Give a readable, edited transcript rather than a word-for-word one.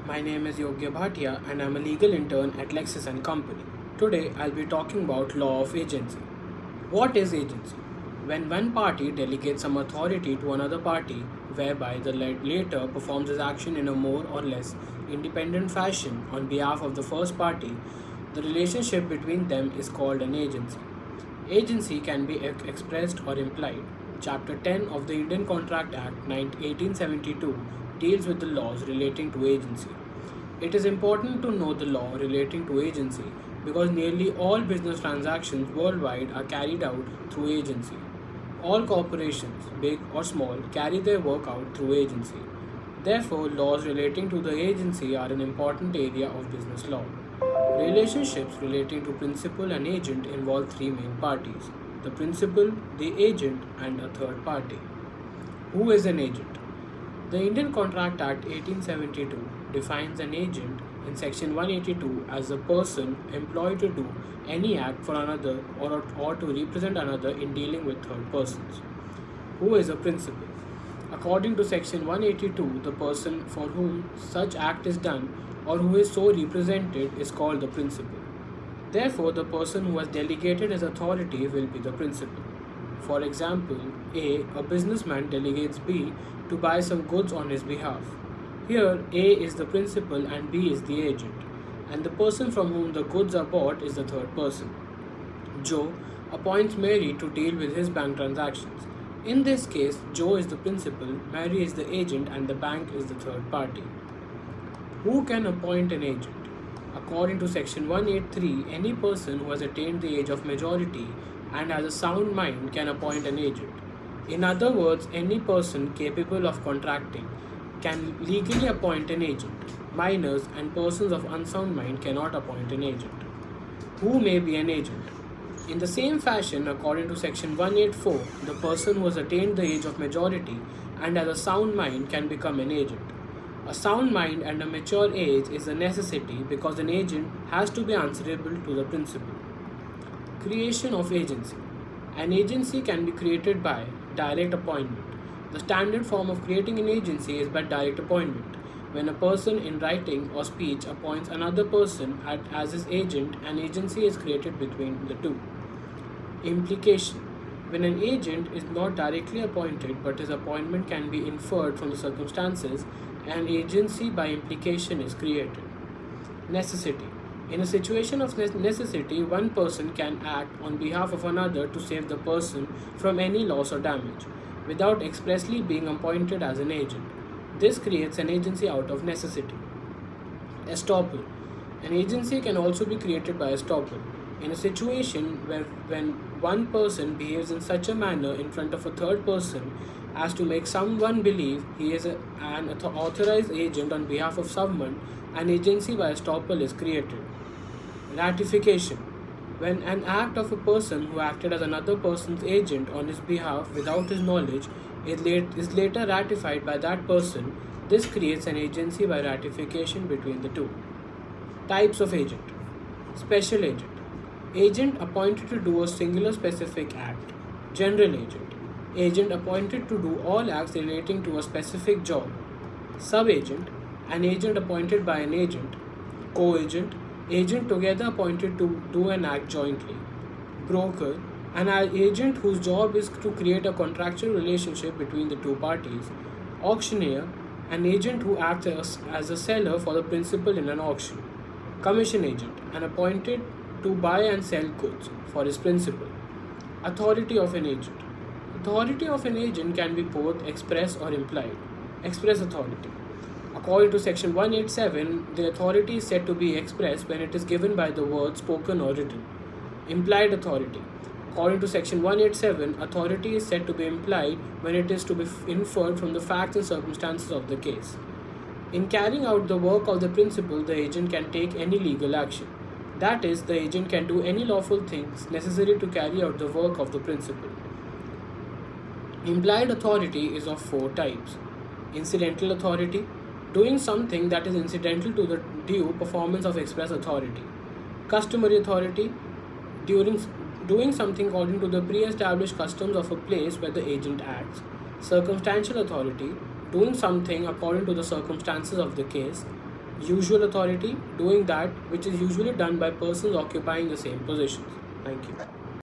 My name is Yogya Bhatia and I'm a legal intern at Lexis & Company. Today I'll be talking about law of agency. What is agency? When one party delegates some authority to another party whereby the latter performs his action in a more or less independent fashion on behalf of the first party, the relationship between them is called an agency. Agency can be expressed or implied. Chapter 10 of the Indian Contract Act 1872 deals with the laws relating to agency. It is important to know the law relating to agency because nearly all business transactions worldwide are carried out through agency. All corporations, big or small, carry their work out through agency. Therefore, laws relating to the agency are an important area of business law. Relationships relating to principal and agent involve three main parties: the principal, the agent, and a third party. Who is an agent? The Indian Contract Act 1872 defines an agent in section 182 as a person employed to do any act for another or to represent another in dealing with third persons. Who is a principal? According to section 182, the person for whom such act is done or who is so represented is called the principal. Therefore, the person who has delegated his authority will be the principal. For example, a businessman delegates B to buy some goods on his behalf. Here, A is the principal and B is the agent, and the person from whom the goods are bought is the third person. Joe appoints Mary to deal with his bank transactions. In this case, Joe is the principal, Mary is the agent, and the bank is the third party. Who can appoint an agent? According to section 183, any person who has attained the age of majority and has a sound mind can appoint an agent. In other words, any person capable of contracting can legally appoint an agent. Minors and persons of unsound mind cannot appoint an agent. Who may be an agent? In the same fashion, according to section 184, the person who has attained the age of majority and has a sound mind can become an agent. A sound mind and a mature age is a necessity because an agent has to be answerable to the principal. Creation of agency. An agency can be created by direct appointment. The standard form of creating an agency is by direct appointment. When a person in writing or speech appoints another person as his agent, an agency is created between the two. Implication. When an agent is not directly appointed but his appointment can be inferred from the circumstances, an agency by implication is created. Necessity. In a situation of necessity, one person can act on behalf of another to save the person from any loss or damage, without expressly being appointed as an agent. This creates an agency out of necessity. Estoppel. An agency can also be created by estoppel. In a situation where when one person behaves in such a manner in front of a third person as to make someone believe he is an authorized agent on behalf of someone, an agency by estoppel is created. Ratification. When an act of a person who acted as another person's agent on his behalf without his knowledge is later ratified by that person, this creates an agency by ratification between the two. Types of agent. Special agent. Agent appointed to do a singular specific act. General agent. Agent appointed to do all acts relating to a specific job. Sub-agent. An agent appointed by an agent. Co-agent. Agent together appointed to do an act jointly. Broker. An agent whose job is to create a contractual relationship between the two parties. Auctioneer. An agent who acts as a seller for the principal in an auction. Commission agent. An appointed to buy and sell goods for his principal. Authority of an agent. Authority of an agent can be both express or implied. Express authority. According to section 187, the authority is said to be expressed when it is given by the word spoken or written. Implied authority. According to section 187, authority is said to be implied when it is to be inferred from the facts and circumstances of the case. In carrying out the work of the principal, the agent can take any legal action. That is, the agent can do any lawful things necessary to carry out the work of the principal. Implied authority is of four types. Incidental authority, doing something that is incidental to the due performance of express authority. Customary authority, doing something according to the pre-established customs of a place where the agent acts. Circumstantial authority, doing something according to the circumstances of the case. Usual authority, doing that which is usually done by persons occupying the same positions. Thank you.